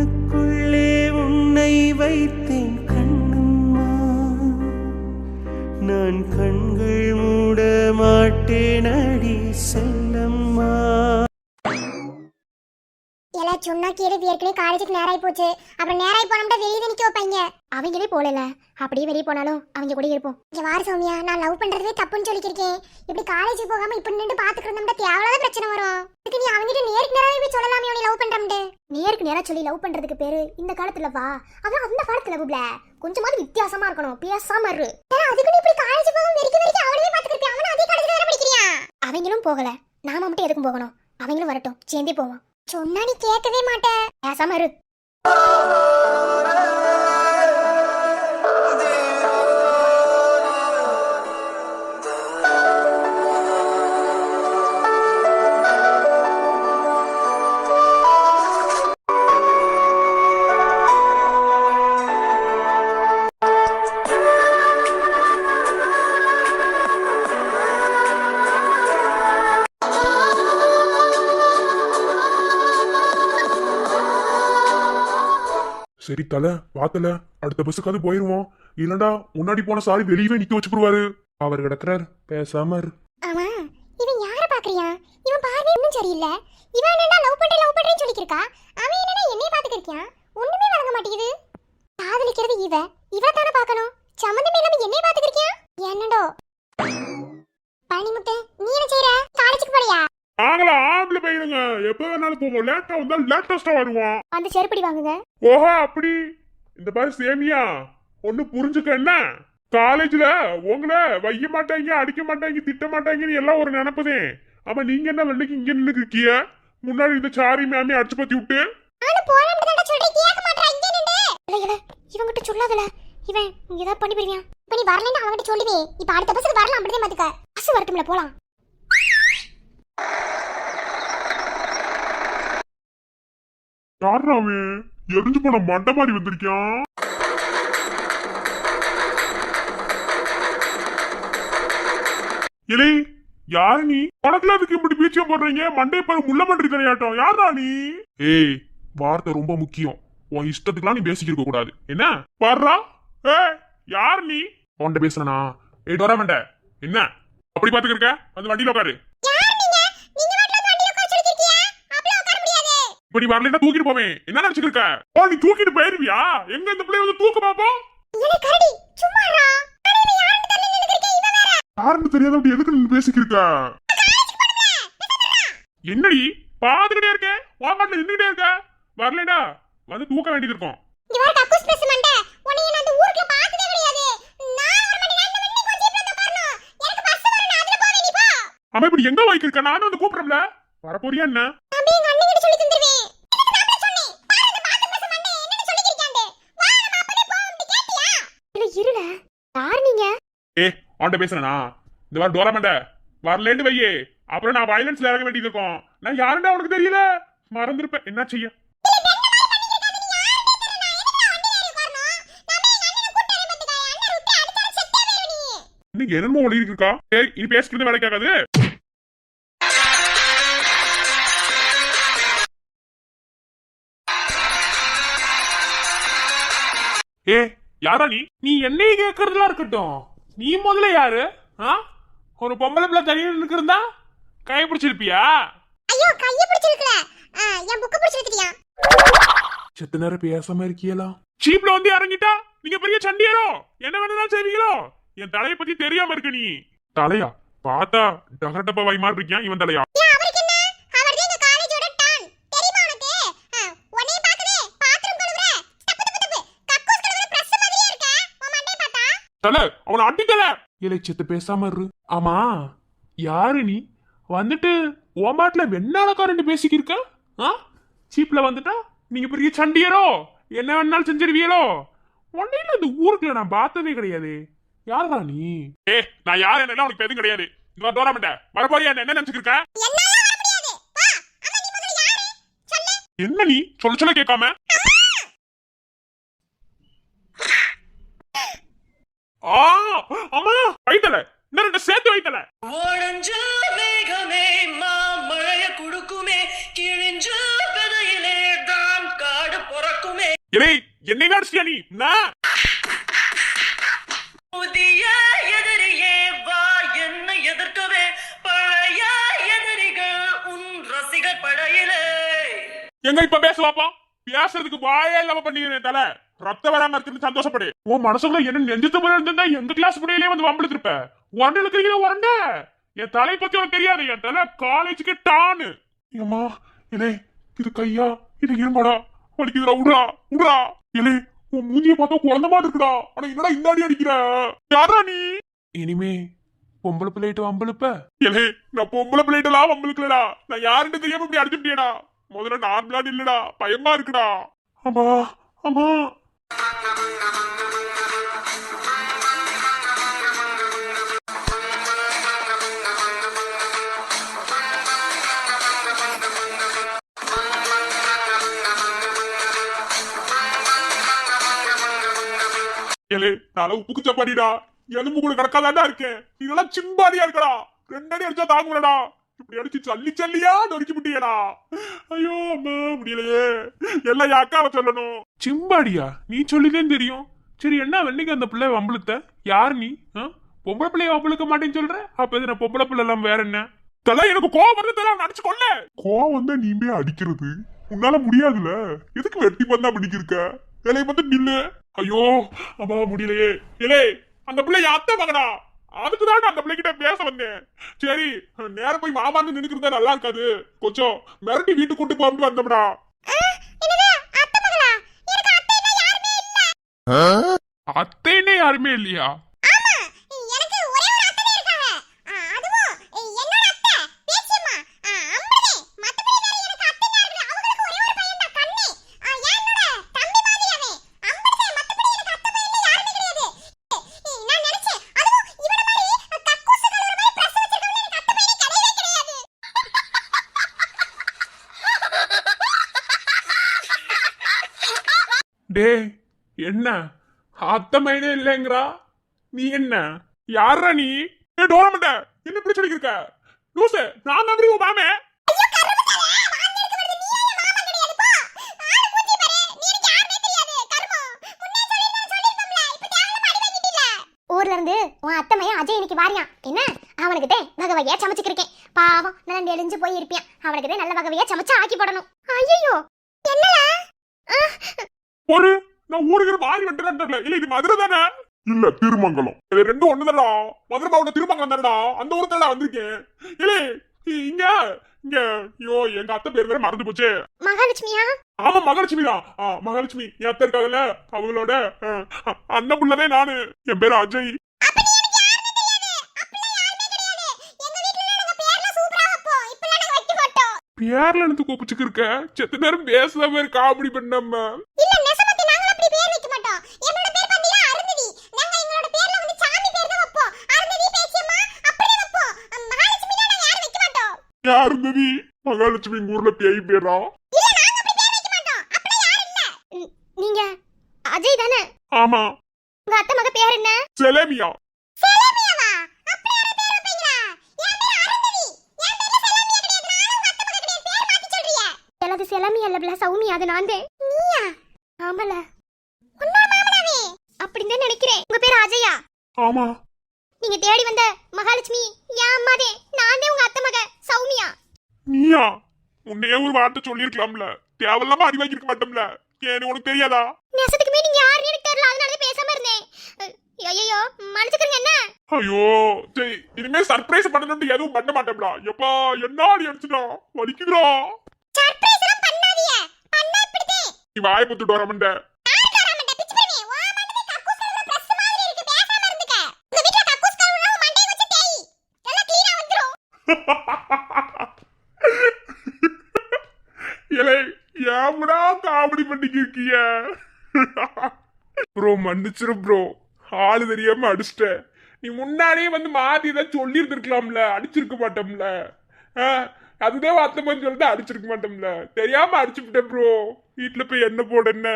கண்ணுக்குள்ளே உன்னை வைத்தேன் கண்ணம்மா, நான் கண்கள் மூட மாட்டேன் அடி செல்லம்மா. எல்லாம் சொன்னா கேள்வி ஏற்கனவே காலேஜுக்கு நேராகி போச்சு. அப்புறம் நேராகி போனோம்னா வெளியே நிக்க வைப்பாங்க. அவங்களே போகல, அப்படியே வெளியே போனாலும் அவங்க கூட இருப்போம். இங்க வார சௌமியா, நான் லவ் பண்றதே தப்புன்னு சொல்லிக்கிறேன். இப்படி காலேஜுக்கு போகாம இப்படி நின்று பாத்துட்டு இருந்தோம்னா தேவையில்லாத பிரச்சனை வரும். இதுக்கு நீ அவங்கிட்ட நேருக்கு நேராக போய் சொல்லலாமே உன்னை லவ் பண்றோம்னு. நேருக்கு நேரா சொல்லி லவ் பண்றதுக்கு பேரு இந்த காலத்துல வா, அதான் அந்த காலத்துல லவ்ல கொஞ்சமாவது வித்தியாசமா இருக்கணும், பேசாம இரு. அதுக்கு நீ இப்படி காலேஜ் போகாம வரைக்கும் அவனே பாத்துக்கிட்டு அவனும் அதே காலேஜ்ல வேற படிக்கிறியா? அவங்களும் போகல, நாம மட்டும் எதுக்கும் போகணும்? அவங்களும் வரட்டும், சேர்ந்தே போவோம். சொன்னா நீ கேட்கவே மாட்ட, பேசாம இரு. சரி தல வாத்தல, அடுத்த பஸ்ஸுக்காவது போயிருவோம். இல்லண்டா முன்னாடி போன சாரி வெளியவே நிக்க வச்சுருவாரு. அவர் கிடக்குறாரு, பேசாம இரு. ஆமா, இவன் யார பாக்குறியா? இவன் பார்வை இன்னும் சரியில்லை. இவன் என்னடா லவ் பண்றேன்னு சொல்லிக்கிருக்கா, அவன் என்னடா என்னைய பாத்துக்கிறியான்? ஒண்ணுமே வழங்க மாட்டேங்குது. காதலிக்கிறது இவ தானே பார்க்கணும், சம்மந்தமே இல்லாம என்னைய பாத்துக்கிறியான்? என்னடோ பனிமுத்து, நீ என்ன செய்யற? காலேஜுக்கு போறியா? நாங்களா ஆம்பளை பையனுங்க, எப்ப வேணாலும் போவோம். லேட்டா வந்தா லேட்டஸ்டா வருவோம். அந்த செருப்படி வாங்குங்க. ஓஹோ அப்படி. இந்த மாதிரி சேமியா ஒண்ணு புரிஞ்சுக்க, என்ன காலேஜ்ல உங்களை வைய மாட்டாங்க, அடிக்க மாட்டாங்க, திட்ட மாட்டாங்கன்னு எல்லாம் ஒரு நினைப்பதே. ஆமா நீங்க என்ன வெள்ளைக்கு இங்க நின்று இருக்கிய? முன்னாடி இந்த சாரி மேமே அடிச்சு பத்தி விட்டு இவங்கிட்ட சொல்லாதல, இவன் ஏதாவது பண்ணி போயிருவான். இப்ப நீ வரலன்னு அவன்கிட்ட சொல்லுவே. இப்ப அடுத்த பஸ்ஸுக்கு வரலாம், அப்படியே மாத்துக்க. பஸ் வரட்டும்ல, போலாம். யாராவே எரிஞ்சு போன மண்டை மாதிரி வந்திருக்கான்? இலே யாரு நீ? உனக்குல அதுக்கு இப்படி பீச்சியம் போடுறீங்க? மண்டையை பாரு, முள்ள மன்றி தலையாட்டம். யாரா நீ? ஏய், வார்த்தை ரொம்ப முக்கியம். உன் இஷ்டத்துக்குலாம் நீ பேசிக்க கூடாது, என்ன? பாடுறா. ஏ யார் நீ? உன்கிட்ட பேசுறனா? ஏய் டோரா மண்டை, என்ன அப்படி பாத்துக்க இருக்க? அந்த வண்டியில உட்காரு. இப்ப நீ வரலன்னா தூக்கிட்டு போவேன். என்ன நினைச்சுட்டு இருக்க? ஓ நீ தூக்கிட்டு போயிருவியா? எங்க இந்த பிள்ளை வந்து தூக்கு பாப்போம். யாருன்னு தெரியாத அப்படி எதுக்கு நீ பேசிக்க இருக்க? என்னடி பாத்துக்கிட்டே இருக்க? வாமாட்ல நின்னுட்டே இருக்க? வரலடா வந்து தூக்க வேண்டியது இருக்கும். அம்மா இப்படி எங்க வாய்க்கு இருக்க? நானும் வந்து கூப்பிடுறேன்ல, வரப்போறியா என்ன? ஏ அவன்கிட்ட பேசுறனா? இந்த மாதிரி டோரமண்ட வரலேன்னு வையே, அப்புறம் நான் வயலன்ஸ்ல இறங்க வேண்டியது இருக்கும். நான் யாருண்டா உனக்கு தெரியல, மறந்துருப்பேன். என்ன செய்ய? இன்னைக்கு என்னமோ ஒளி இருக்கா? சரி இனி பேசிக்கிறது வேலைக்காகாது. ஏ யாரா நீ? நீ என்னைய கேட்கறதுலாம் இருக்கட்டும், நீ முதல்ல யாரு? ஒரு பொம்பளை பிள்ளை தனியா நிக்கிறதா கைய பிடிச்சிருப்பியா? ஐயோ கைய பிடிச்சிருக்கல, என் புக்க பிடிச்சிருக்கியா? செத்த நேரம் பேசாம இருக்கியலா? சீப்ல வந்து இறங்கிட்டா நீங்க பெரிய சண்டியரோ? என்ன வேணாலும் செய்வீங்களோ? என் தலைய பத்தி தெரியாம இருக்க நீ. தலையா பார்த்தா டகரட்டப்ப வை மாதிரி இருக்கியா இவன் தலையா? தல அவனை அடிக்கல. இலைச்சத்து பேசாம இரு. ஆமா யாரு நீ? வந்துட்டு ஓமாட்ல வெண்ணாலக்காரன் பேசிக்கிருக்க? சீப்ல வந்துட்டா நீங்க பெரிய சண்டியரோ? என்ன வேணாலும் செஞ்சிருவீங்களோ? ஒன்னையில இந்த ஊருக்குள்ள நான் பார்த்ததே கிடையாது. யாரா நீ? ஏ நான் யாரு என்ன உனக்கு எதுவும் கிடையாது. இந்த டோராமண்ட வரப்போறியா? என்ன நினைச்சுக்கிருக்க? என்ன நீ சொல்ல சொல்ல கேட்காம? அம்மா வைத்தல இன்னும் சேர்த்து வைத்தல. வேகமே மாமழைய குடுக்குமே கிழிஞ்ச விதையிலே தான் காடு பொறக்கும். இலே என்னை அடிச்சியா நீ நான் புதிய எதிரியே வா என்னை எதிர்க்கவே பழைய எதிரிகள் உன் ரசிகர் படையிலே. எங்க இப்ப பேசுவாப்பா பேசுறதுக்கு வாயே இல்லாம பண்ணிக்கிறேன் தல ரத்த வராம இருக்குன்னு சந்தோஷப்படு உன் மனசுக்குள்ள என்ன நெஞ்சத்து போல இருந்தா எங்க கிளாஸ் புடையிலே வந்து வம்பிழுத்து இருப்ப உரண்டு இருக்கிறீங்க உரண்ட என் தலை பத்தி உனக்கு தெரியாது என் தலை காலேஜுக்கு டானு ஏமா இலே இது கையா இது இருமாடா வலிக்குதுடா உடா உடா இலே உன் மூஞ்சிய பார்த்தா குழந்த மாதிரி இருக்குடா ஆனா என்னடா இந்த அடி அடிக்கிற யாரா நீ இனிமே பொம்பளை பிள்ளைட்டு வம்பளுப்ப இலே நான் பொம்பளை பிள்ளைட்டெல்லாம் வம்பளுக்கலடா நான் யாருன்னு தெரியாம இப்படி அடிச்சுட்டியடா முதல்ல நார்மலா இல்லடா பயமா இருக்குடா ஆமா ஆமா ஏலே நான் உப்புக்கு சப்பாடிடா எலும்பு கூட கிடக்காதாண்டா இருக்கேன் இதெல்லாம் சிம்பாடியா இருக்கடா ரெண்டடி அடிச்சா தாங்குறடா இப்படி அடிச்சு சல்லி சல்லியா நொறுக்கி விட்டியடா ஐயோ அம்மா முடியலையே எல்லாம் என் அக்காவை சொல்லணும் சிம்பாடியா நீ சொல்லிதான் தெரியும் சரி என்ன வெண்ணிக்கு அந்த பிள்ளை வம்பளுத்த யார் நீ பொம்பளை பிள்ளைய வம்பளுக்க மாட்டேன்னு சொல்ற அப்ப இது நான் பொம்பளை பிள்ளை எல்லாம் வேற என்ன தலை எனக்கு கோவம் வந்து தலை நினைச்சு கொள்ள கோவம் வந்தா நீமே அடிக்கிறது உன்னால முடியாதுல எதுக்கு வெட்டி பண்ணா பிடிக்கிருக்க வேலையை பார்த்து நில்லு ஐயோ அம்மா முடியலையே இலே அந்த பிள்ளை அத்தை மகனா அதுக்குதான் அந்த பிள்ளைகிட்ட பேச வந்தேன் சரி நேரம் போய் மாமான்னு நினைக்கிறதா நல்லா இருக்காது கொஞ்சம் மிரட்டி வீட்டுக்கு கூட்டு போட்டு வந்தோம்டா அத்தைன்னே யாருமே இல்லையா டே என்ன அத்த மைனே இல்லைங்கிறா நீ என்ன யாரா நீ டோரமண்ட என்ன இப்படி சொல்லிருக்க லூசு நான் நம்பி உன் மாமே ஊர்ல இருந்து உன் அத்தமைய அஜய் இன்னைக்கு வாரியான் என்ன அவனுக்கிட்டே வகவையா சமைச்சுக்கிருக்கேன் பாவம் நான் நெளிஞ்சு போய் இருப்பேன் அவனுக்கிட்டே நல்ல வகவையா சமைச்சு ஆக்கி போடணும் ஐயோ என்னல ஒரு நான் ஊருக்கு மாறி வந்துட்டேன் இல்ல இது மதுரை தானே இல்ல திருமங்கலம் இது ரெண்டும் ஒண்ணுதான்டா மதுரை மாவட்டம் திருமங்கலம் தானடா அந்த ஊருக்கு வந்திருக்கேன் இல்ல இங்க இங்க ஐயோ எங்க அத்தை பேர் வேற மறந்து போச்சு மகாலட்சுமியா ஆமா மகாலட்சுமி தான் மகாலட்சுமி என் அத்தை இருக்காங்கல்ல அவங்களோட அந்த புள்ளதே நானு என் பேரு அஜய் பேர்ல இருந்து கூப்பிச்சுக்கு இருக்க செத்த நேரம் பேசாம இருக்க காமெடி பண்ணாம இல்ல நெசமத்தி நாங்க அப்படி பேர் வைக்க மாட்டோம் என்னோட பேர் பாத்தீங்களா அருந்ததி நாங்க எங்களோட பேர்ல வந்து சாமி பேர் தான் வைப்போம் அருந்ததி பேச்சியம்மா அப்படியே வைப்போம் மகாலட்சுமி நாங்க யாரும் வைக்க மாட்டோம் யார் இருந்தது மகாலட்சுமி ஊர்ல பேய் பேரா இல்ல நாங்க அப்படி பேர் வைக்க மாட்டோம் அப்படி யாரும் இல்ல நீங்க அஜய் தானே ஆமா உங்க அத்தை மக பேர் என்ன செலேமியா செலேமியாவா அப்படி யார பேர் வைப்பீங்களா என் பேர் அருந்ததி என் பேர்ல செலேமியா கிடையாது நானும் உங்க அத்தை மக கிடையாது பேர் மாத்தி சொல்றியே எல்லாது செலேமியா இல்ல சௌமியா அது நான் தான் நீயா ஆமல உன்னோட மாமனாவே அப்படின்னு நினைக்கிறேன் உங்க பேர் அஜயா ஆமா நீங்க தேடி வந்த மகாலட்சுமி என் அம்மாதே நான் உங்க அத்தை மக சௌமியா நீயா உன்னையே ஒரு வார்த்தை சொல்லிருக்கலாம்ல தேவையில்லாம அறிவாக்கி இருக்க மாட்டோம்ல ஏன்னு உனக்கு தெரியாதா நேசத்துக்குமே நீங்க யாருன்னு எனக்கு தெரியல அதனால பேசாம இருந்தேன் ஐயோ மன்னிச்சுக்கிறீங்க என்ன ஐயோ சரி இனிமே சர்ப்ரைஸ் பண்ணணும்னு எதுவும் பண்ண மாட்டோம்டா எப்பா என்ன அடி அடிச்சுடா வலிக்குதுடா சர்ப்ரைஸ் எல்லாம் பண்ணாதீங்க பண்ணா இப்படிதே நீ வாயை புத்துட்டு வரமண்ட ஏம்டா காமெடி பண்ணிக்கிருக்கிய ப்ரோ மன்னிச்சிரு ப்ரோ ஆளு தெரியாம அடிச்சிட்டேன் நீ முன்னாடியே வந்து மாத்தி ஏதாவது சொல்லி இருந்திருக்கலாம்ல அடிச்சிருக்க மாட்டோம்ல அதுதான் அத்தமன் சொல்லிட்டு அடிச்சிருக்க மாட்டோம்ல தெரியாம அடிச்சுட்டேன் ப்ரோ வீட்டுல போய் என்ன போட என்ன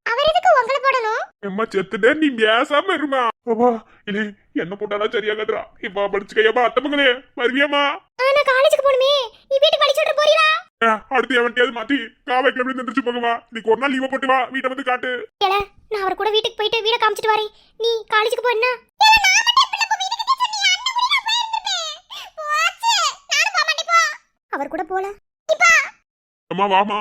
அவர் எதுக்கு உங்களை போடணும் எம்மா செத்துட்டே நீ பேசாம இருமா பாபா இல்ல என்ன போட்டாலும் சரியாகதுரா இப்ப படிச்சுக்கையப்பா அத்தமங்களே வருவியாமா நான் காலேஜுக்கு போணுமே நீ வீட்டுக்கு வழி சொல்ற போறீரா அடுத்து எவன்கிட்டயாவது மாத்தி காவைக்கு எப்படி எந்திரிச்சு போகவா. இன்னைக்கு ஒரு நாள் லீவ் போட்டு வா, வீட்டை வந்து காட்டு. ஏல நான் அவர் கூட வீட்டுக்கு போயிட்டு வீட காமிச்சிட்டு வரேன். நீ காலேஜுக்கு போ. என்ன அவர் கூட போல. அம்மா வாமா.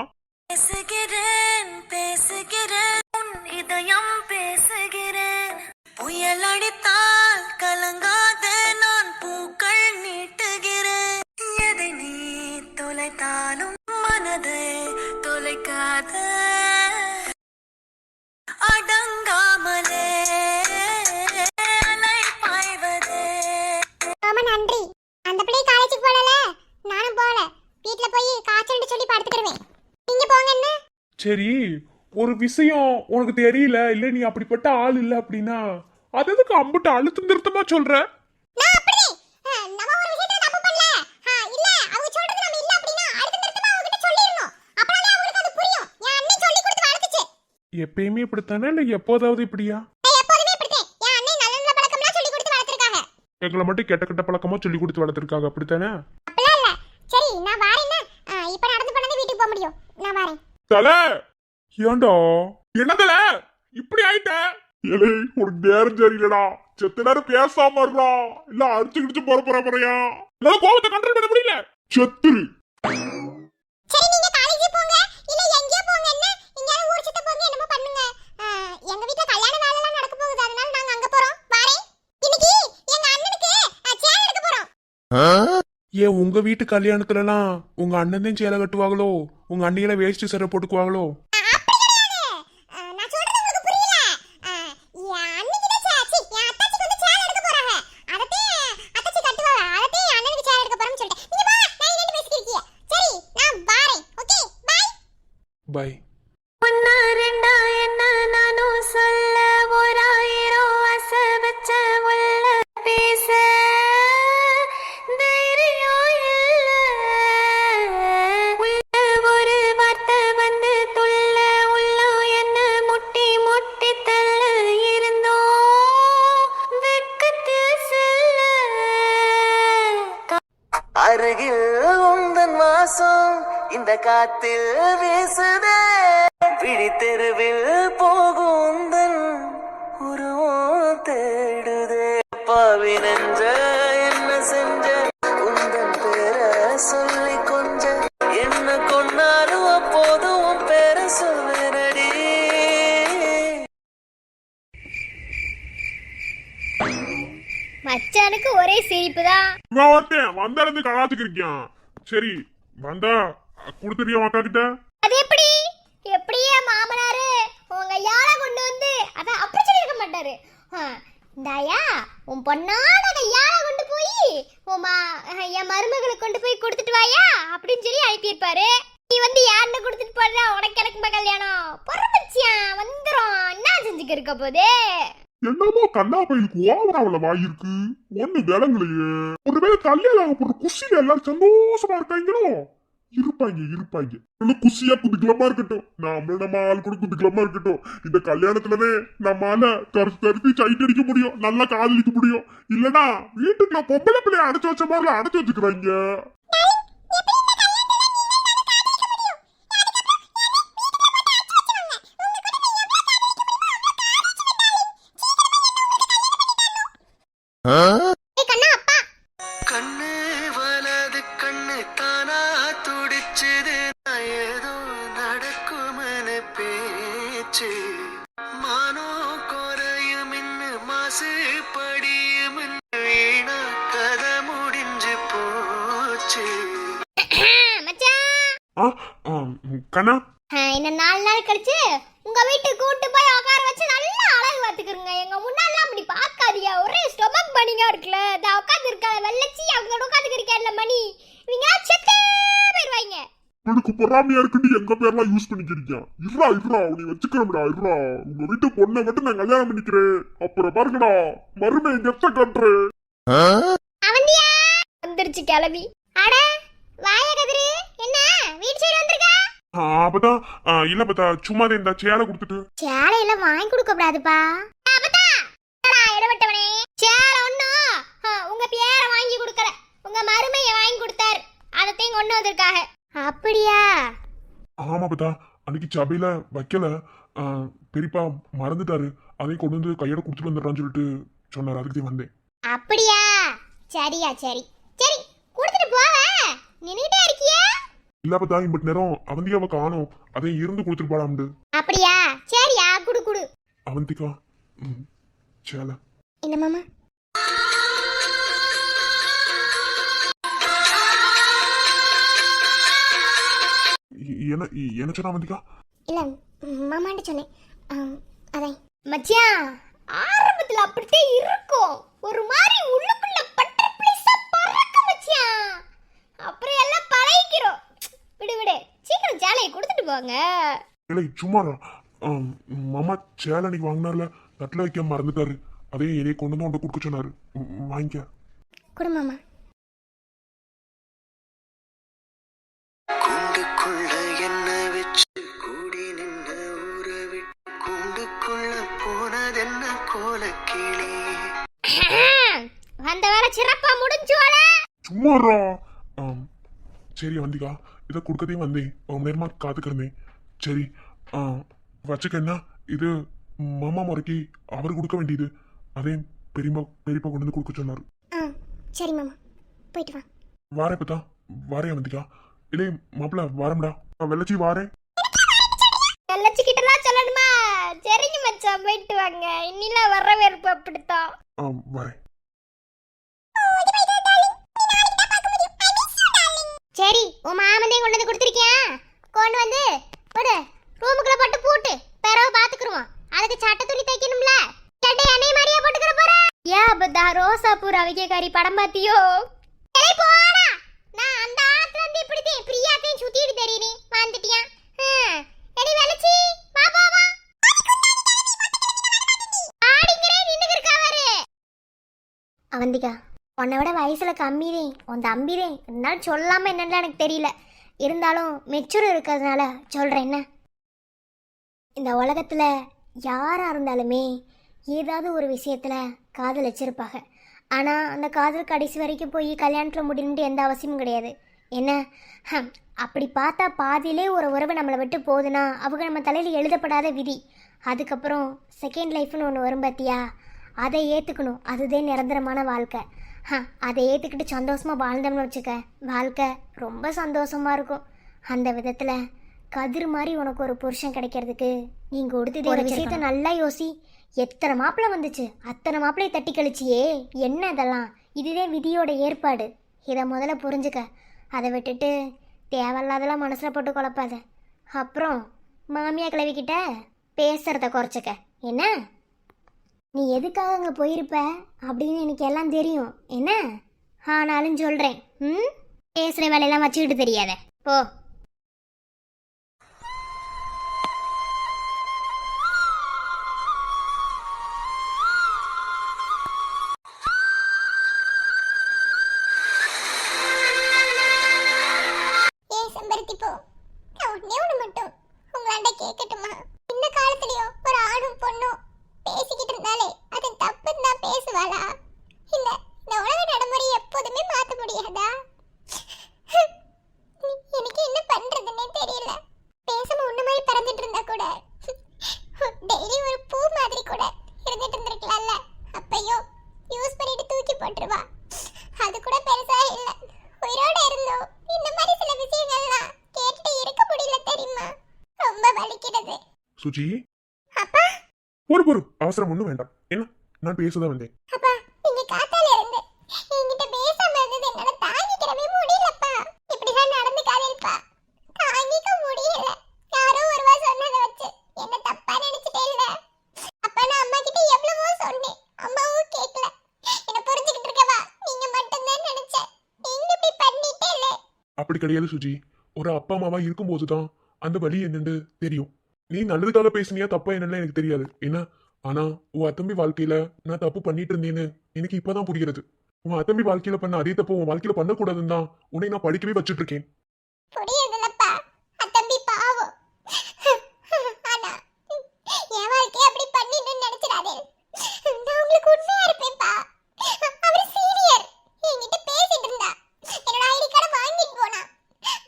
பேசுகிறேன் பேசுகிறேன் உன் இதயம் பேசுகிறேன். புயல் அடித்தால் கலங்காத நான் பூக்கள் நீட்டுகிறேன். எதை நீ தொலைத்தாலும் மனதை தொலைக்காத அடங்காமலே அலை பாய்வதே. ரொம்ப நன்றி. அந்த பிள்ளை காலேஜுக்கு போகல, நானும் போகல. வீட்ல போய் காய்ச்சல்னு சொல்லி படுத்துக்கிடுவேன். நீங்க போங்க. என்ன சரி, ஒரு விஷயம் உனக்கு தெரியல இல்ல, நீ அப்படிப்பட்ட ஆள் இல்ல அப்படின்னா அது எதுக்கு அம்புட்டு அழுத்தம் திருத்தமா சொல்ற? நான் அப்படியே நம்ம ஒரு விஷயத்தை தப்பு பண்ணல. இல்ல அவங்க சொல்றது நம்ம இல்ல அப்படினா அடுத்த நிமிஷமா அவங்க கிட்ட சொல்லிரணும். அப்பதான் அவங்களுக்கு அது புரியும். என் அண்ணன் சொல்லி கொடுத்து வளர்த்துச்சு. எப்பயுமே இப்படித்தானே இல்ல எப்போதாவது இப்படியா? நான் எப்போதுமே இப்படிதான். என் அண்ணன் நல்ல நல்ல பழக்கம்லாம் சொல்லி கொடுத்து வளர்த்திருக்காங்க. எங்களை மட்டும் கெட்ட கெட்ட பழக்கமா சொல்லி கொடுத்து வளர்த்துருக்காங்க, அப்படித்தானே? அப்பலாம் இல்ல. சரி நான் வாரேன்னா இப்ப நடந்து போனது வீட்டுக்கு போக முடியும். நான் வாரேன். தல ஏண்டா என்னதல இப்படி ஆயிட்ட? ஏலே உனக்கு நேரம் சரியில்லடா. செத்த நேரம் பேசாம இருடா, இல்ல அடிச்சு கிடிச்சு போறியா? என்னால கோவத்தை கண்ட்ரோல் பண்ண முடியல. செத்துரு. சரி நீங்க காலேஜ் போங்க, இல்ல எங்கேயோ போங்க. என்ன இங்க ஊர் சுத்த போங்க, என்னமோ பண்ணுங்க. எங்க வீட்ல கல்யாண வேலை எல்லாம் நடக்க போகுது, அதனால நாங்க அங்க போறோம். வாரேன். இன்னைக்கு எங்க அண்ணனுக்கு சேலை எடுக்க போறோம். ஏன் உங்க வீட்டு கல்யாணத்துலலாம் உங்க அண்ணன் தான் சேலை கட்டுவாங்களோ? உங்க அண்ணியில வேஷ்டி சட்டை போட்டுக்குவாங்களோ? நான் சொல்றது உங்களுக்கு புரியல. என் அண்ணிக்கு தான் சேச்சி, என் அத்தாச்சிக்கு வந்து சேலை எடுக்க போறாங்க. அதத்தே அத்தாச்சி கட்டுவாங்க. அதத்தே என் அண்ணனுக்கு சேலை எடுக்க போறேன்னு சொல்லிட்டேன். நீங்க வா, நான் என்ன பேசிக்கிறீங்க? சரி நான் வாரேன். Okay bye bye. ஒன்னா ரெண்டா என்ன நானும் சொல்ல ஓராயிரம் ஆசை வச்ச உள்ள பேச தைரியம் இல்ல. உள்ள ஒரு வார்த்தை வந்து துள்ள உள்ளம் என்ன முட்டி முட்டி தள்ள இருந்தோம் வெட்கத்தில் செல்ல. அருகில் உந்தன் வாசம் இந்த காத்தில் வீசுதே. விழி தெருவில் போகும் உந்தன் உருவம் தேடுதே. பாவி நெஞ்ச என்ன செஞ்ச உந்தன் பேர சொல்லி கொஞ்ச என்ன கொண்டாலும் அப்போதும் உன் பேர சொல்வேனடி. மச்சானுக்கு ஒரே சிரிப்பு தான். வந்த இடத்து கலாச்சுக்கு இருக்கியான். சரி வந்தா கொடுத்துறியா அக்கா கிட்ட? அது எப்படி? எப்படியே மாமனாரு உங்க யார கொண்டு வந்து அத அப்படி சொல்லிருக்க மாட்டாரு. இந்தாயா உன் பொண்ணான யார கொண்டு போய் என் மருமகளுக்கு கொண்டு போய் கொடுத்துட்டு வாயா அப்படின்னு சொல்லி அனுப்பியிருப்பாரு. நீ வந்து யாருன்னு கொடுத்துட்டு போறா, உனக்கு எனக்கு கல்யாணம் பொறுமச்சியா வந்துரும். என்ன செஞ்சுக்க இருக்க போதே? என்னமோ கண்ணா பையனுக்கு ஓவராவல வாயிருக்கு, ஒண்ணு விளங்கலையே. ஒருவேளை கல்யாணம் ஆக போற குஷியில எல்லாரும் சந்தோஷமா இருக்காங்களோ? இருப்பாங்க. இன்னும் குஷியா குதிக்கலமா இருக்கட்டும். நம்ம ஆள் கூட குதிக்கலமா இருக்கட்டும். இந்த கல்யாணத்துலவே நம்மால தருத்தி சைட் அடிக்க முடியும், நல்லா காதலிக்க முடியும். இல்லனா வீட்டுக்குள்ள பொம்பளை பிள்ளைய அடைச்சு வச்ச மாதிரி அடைச்சு வச்சுக்கிறாங்க. கண்ணு வலது கண்ணு தானா துடிச்சுது. ஏதோ நடக்கும்னு பேச்சு மானோ குறையும் மாசு படியும் வீணா கதை முடிஞ்சு போச்சு. கண்ணா இன்னும் 4 நாள் கழிச்சு உங்க வீட்டுக்கு கூட்டு போய் உட்கார வச்சு நல்லா அழகு பார்த்துக்கிறங்க. எங்க முன்னாடி அப்படி பார்க்காதீங்க. ஒரே ஸ்டொமக் மணிங்க இருக்குல்ல, நான் உட்காந்து இருக்க வெள்ளச்சி அவங்க உட்காந்துக்கிறீங்கல்ல மணி, இவங்க செத்தே போயிருவாங்க. எனக்கு பொறாமையா இருக்குன்னு எங்க பேர்லாம் யூஸ் பண்ணிக்கிறீங்க. இருடா நீ வச்சுக்கிறோம்டா. இருடா உங்க வீட்டு பொண்ணை மட்டும் நான் கல்யாணம் பண்ணிக்கிறேன். அப்புறம் பாருங்கடா மருமை கெட்ட கட்டுறேன். அவந்தியா வந்துருச்சு கிளம்பி. அட வாய கதிரு, என்ன வீட்டு சைடு வந்திருக்க? அப்பதான் இல்ல பத்தா சும்மா இந்த சேலை கொடுத்துட்டு. சேலையில வாங்கி கொடுக்க கூடாதுப்பா. இடவட்டவனே சேலை ஒண்ணும் உங்க பேரை வாங்கி கொடுக்கல, உங்க மருமைய வாங்கி கொடுத்தாரு. அதத்தையும் கொண்டு வந்திருக்காங்க. அப்படியா? ஆமா பத்தா, அன்னைக்கு சபையில வைக்கல. பெரியப்பா மறந்துட்டாரு, அதையும் கொண்டு வந்து கையோட குடுத்துட்டு வந்துடுறான்னு சொல்லிட்டு சொன்னார். அதுக்கு வந்தேன். அப்படியா? சரியா, சரி சரி, கொடுத்துட்டு போவ. நின்னுட்டே இருக்கியா? இல்ல பத்தா, இம்பட் நேரம் அவந்திகாவை காணோம், அதையும் இருந்து கொடுத்துட்டு போடாமண்டு. அப்படியா? சரியா, குடு குடு. அவந்திகா சேல இந்த மாமா என்ன என்ன சொன்ன அவந்திகா? இல்ல, மாமான்னு சொன்னேன். அதான் மச்சான், ஆரம்பத்துல அப்படியே இருக்கும், ஒரு மாதிரி உள்ளுக்குள்ள பட்டர்ஃப்ளைஸா பறக்கும் மச்சான். அப்புறம் எல்லாம் பழகிக்கிறோம். விடு விடு, சீக்கிரம் சேலையை கொடுத்துட்டு போங்க. இல்லை சும்மாரா, மாமா சேலை அன்னைக்கு வாங்கினார்ல, தட்டில் வைக்க மறந்துட்டாரு, அதையும் என்னைய கொண்டு வந்து உன்ட்ட கொடுக்க சொன்னாரு. வாங்கிக்க. குடு மாமா. கூண்டுக்குள்ள என்ன வச்சு கூடி நின்ன ஊற விட்டு கூண்டுக்குள்ள போனதென்ன கோலக்கிளி. அந்த வேலை சிறப்பா முடிஞ்சோல. சும்மாரா. சரி அவந்திகா, இதை கொடுக்கதையும் வந்தேன், ரொம்ப நேரமா காத்துக்கிருந்தேன். சரி வச்சுக்க. என்ன இது மாமா முறைக்கு அவர் கொடுக்க வேண்டியது, அதையும் பெரியப்பா கொண்டு வந்து கொடுக்க சொன்னாரு. சரி மாமா, போயிட்டு வா. வாரேன் பத்தா, வாரேன் அவந்திகா. இல்லை மாப்பிள்ள வாரம்டா, வெள்ளச்சி வாரேன். வெள்ளச்சிக்கிட்டலாம் சொல்லணுமா? சரிங்க மச்சான், போயிட்டு வாங்க. இன்னிலாம் வரவேற்பு அப்படித்தான். வரேன். சரி, உன் மாமனே கொண்டு வந்து கொடுத்துருக்கியா? கொண்டு வந்து போடு, ரூமுக்குள்ள போட்டு பூட்டு, பிறகு பாத்துக்குருவோம். அதுக்கு சட்டை துணி தைக்கணும்ல, சட்டை என்னைய மாதிரியா போட்டுக்கிற போற? ஏன் பத்தா, ரோசாப்பூர் அவிகேக்காரி படம் பாத்தியோ? போடா, நான் அந்த ஆத்துல இருந்து இப்படிதான் பிரியாத்தையும் சுத்திட்டு தெரியுறீ வந்துட்டியா? எடி வெளச்சி, வா வா வா. ஆடிங்கறே நின்னுக்கு இருக்காவாரு. அவந்திகா, உன்னை விட வயசுல கம்மிதே, உன் தம்பிதே, இருந்தாலும் சொல்லாம என்னன்னு எனக்கு தெரியல. இருந்தாலும் மெச்சூர் இருக்கிறதுனால சொல்றேன். என்ன, இந்த உலகத்துல யாரா இருந்தாலுமே ஏதாவது ஒரு விஷயத்துல காதல் வச்சிருப்பாங்க. ஆனா அந்த காதல் கடைசி வரைக்கும் போய் கல்யாணத்துல முடியணும்னு எந்த அவசியமும் கிடையாது. என்ன, அப்படி பார்த்தா பாதியிலே ஒரு உறவு நம்மளை விட்டு போகுதுன்னா அவங்க நம்ம தலையில் எழுதப்படாத விதி. அதுக்கப்புறம் செகண்ட் லைஃப்னு ஒன்று வரும் பார்த்தியா, அதை ஏற்றுக்கணும். அதுதான் நிரந்தரமான வாழ்க்கை. அதை ஏற்றுக்கிட்டு சந்தோஷமாக வாழ்ந்தோம்னு வச்சுக்க, வாழ்க்கை ரொம்ப சந்தோஷமாக இருக்கும். அந்த விதத்தில் கதிர் மாதிரி உனக்கு ஒரு புருஷன் கிடைக்கிறதுக்கு நீங்கள் கொடுத்தது ஒரு விஷயத்த நல்லா யோசி. எத்தனை மாப்பிள்ளை வந்துச்சு, அத்தனை மாப்பிள்ளையை தட்டி கழிச்சியே, என்ன இதெல்லாம்? இதுவே விதியோட ஏற்பாடு. இதை முதல்ல புரிஞ்சுக்க. அதை விட்டுட்டு தேவையில்லாதெல்லாம் மனசில் போட்டு குழப்பாத. அப்புறம் மாமியா கிளவிக்கிட்ட பேசுறத குறைச்சிக்க. என்ன, நீ எதுக்காக அங்கே போயிருப்ப அப்படின்னு எனக்கு எல்லாம் தெரியும். என்ன, ஆனாலும் சொல்கிறேன், பேசுகிற வேலையெல்லாம் வச்சுக்கிட்டு தெரியாத, போ. சுஜி, பொறு அவசரம் ஒண்ணும் வேண்டாம். என்ன, நான் பேசதான் வந்தேன். அப்படி கிடையாது சுஜி, ஒரு அப்பா அம்மாவா இருக்கும் போதுதான் அந்த வழி என்னன்னு தெரியும். நீ நல்லதுக்காக பேசுனியா தப்பா என்னன்னு எனக்கு தெரியாது. என்ன, ஆனா உன் அத்தம்பி வாழ்க்கையில நான் தப்பு பண்ணிட்டு இருந்தேன்னு எனக்கு இப்பதான் புரிகிறது. உன் அத்தம்பி வாழ்க்கையில பண்ண அதே தப்பு உன் வாழ்க்கையில பண்ணக்கூடாதுன்னு தான் உன்னை நான் படிக்கவே வச்சுட்டு இருக்கேன்.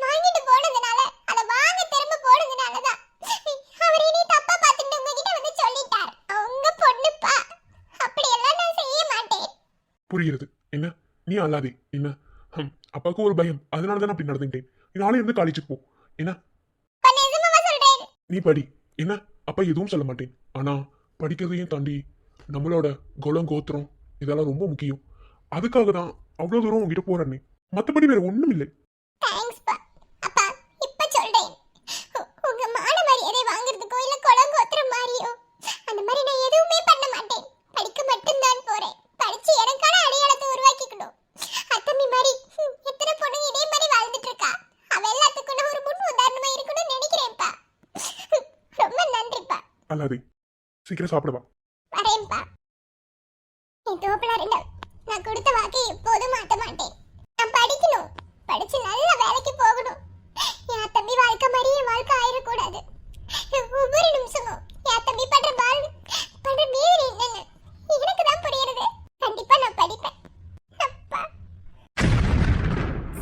வாங்கிட்டு போனா புரியுறது என்ன, நீ அல்லாதே என்ன. அப்பாவுக்கு ஒரு பயம், அதனால தான் அப்படி நடந்துட்டேன். நாளை இருந்து காலேஜுக்கு போ என்ன. நீ படி என்ன, அப்பா எதுவும் சொல்ல மாட்டேன். ஆனா படிக்கிறதையும் தாண்டி நம்மளோட குலம் கோத்திரம் இதெல்லாம் ரொம்ப முக்கியம். அதுக்காக தான் அவ்வளவு தூரம் உங்ககிட்ட போறேன்னே, மத்தபடி வேற ஒண்ணும் இல்லை. தேங்க்ஸ் பா. அப்பா இப்ப சொல்றேன், உங்க மான மரியாதை வாங்குறதுக்கோ இல்ல குலங்கோத்திரம் மாதிரியோ அந்த மாதிரி நான் எதுவுமே பண்ண மாட்டேன். படிக்க மட்டும்தான் போறேன். படிச்சு எனக்கான அடையாளத்தை உருவாக்கிக்கணும். அத்தமி மாதிரி எத்தனை பொண்ணுங்க இதே மாதிரி வாழ்ந்துட்டு இருக்கா. அவ எல்லாத்துக்கும் நான் ஒரு முன் உதாரணமா இருக்கணும்னு நினைக்கிறேன்ப்பா. ரொம்ப நன்றிப்பா. அல்லாதே, சீக்கிரம் சாப்பிடவா. வரேன்ப்பா. என் தோப்பலா ரெண்டு நான் கொடுத்த வாக்கை எப்போதும் மாட்ட மாட்டேன். நான் படிக்கணும், படிச்சு நல்ல வேலைக்கு போகணும். என் தம்பி வாழ்க்கை மாதிரி என் வாழ்க்கை ஆயிடக்கூடாது. ஒவ்வொரு நிமிஷமும் என் தம்பி பண்ற வேதனை என்னன்னு எனக்கு தான் புரியுறது. கண்டிப்பா நான் படிப்பேன். அப்பா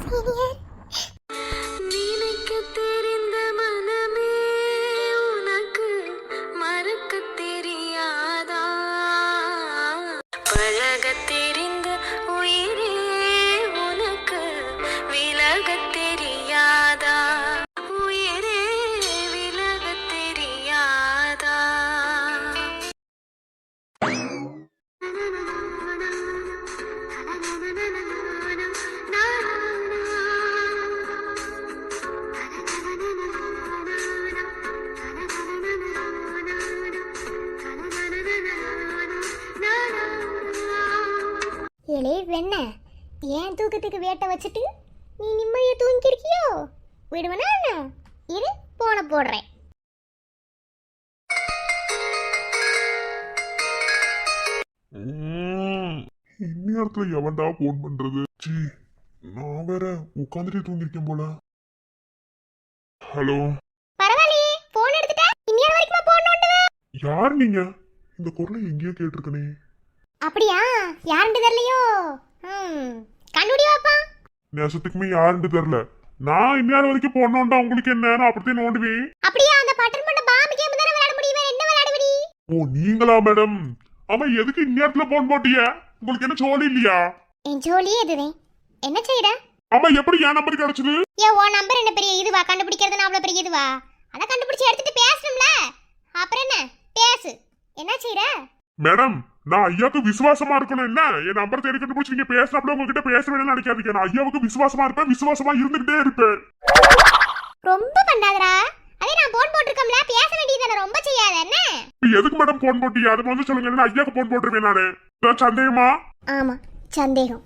சீனியர். நினைக்க தெரிந்த மனமே உனக்கு மறக்க தெரியாதா? பழக தெரிந்த உயிரே உனக்கு விலக தெரியாதா? உயிரே விலக தெரியாதா? ஏலே வெண்ண, ஏன் தூக்கத்துக்கு வேட்டை வச்சுட்டு நீ நிம்மதியை தூங்கிருக்கியோ? விடுவனா இரு, போன போடுறேன். இந்நேரத்துல எவன்டா போன் பண்றது? ஜி, நான் வேற உட்காந்துட்டே தூங்கிருக்கேன் போல. ஹலோ, பரவாயில்லையே, போன் எடுத்துட்டா. இன்னொரு வரைக்கும் போன் நோண்டுவ. யார் நீங்க? இந்த குரலை எங்கேயோ கேட்டிருக்கனே. அப்படியா? யாருன்னு தெரியலையோ? கண்டுபிடி வாப்பா. நேசத்துக்குமே யாருன்னு தெரியல. நான் இந்நேரம் வரைக்கும் போனோண்டா உங்களுக்கு என்ன, நான் அப்படியே நோண்டுவேன். அப்படியா? அந்த பட்டன் பண்ண பாம்பு கேம் தான விளையாட முடியும். வேற என்ன விளையாடுவீ? ஓ நீங்களா மேடம்? ஆமா, எதுக்கு இந்நேரத்துல போன் போட்டிய? உங்களுக்கு என்ன சோழி இல்லையா? என் ஜோலியே இதுதான். என்ன செய்யற? ஆமா, எப்படி என் நம்பர் கிடைச்சது? உன் நம்பர் என்ன பெரிய இதுவா? கண்டுபிடிக்கிறது அவ்வளவு பெரிய இதுவா? அத கண்டுபிடிச்சு எடுத்துட்டு பேசணும்ல. அப்புறம் என்ன பேசு. என்ன செய்யற? மேடம், நான் ஐயாவுக்கு விசுவாசமா இருக்கணும். என்ன என் நம்பர் தேடி கண்டுபிடிச்சு நீங்க பேசினப்பட உங்ககிட்ட பேச வேணும்னு நினைக்காதீங்க. நான் ஐயாவுக்கு விசுவாசமா இருப்பேன், விசுவாசமா இருந்துகிட்டே இருப்பேன். ரொம்ப பண்ணாதடா. அதே நான் போன் போட்டுருக்கோம்ல, பேச வேண்டியதானே. ரொம்ப செய்யாத என்ன. எதுக்கு மேடம் போன் போட்டீங்க? அது வந்து சொல்லுங்க. என்ன ஐயாவுக்கு போன் போட்டுருவேன் நானு. சந்தேகமா? ஆமா, சந்தேகம்.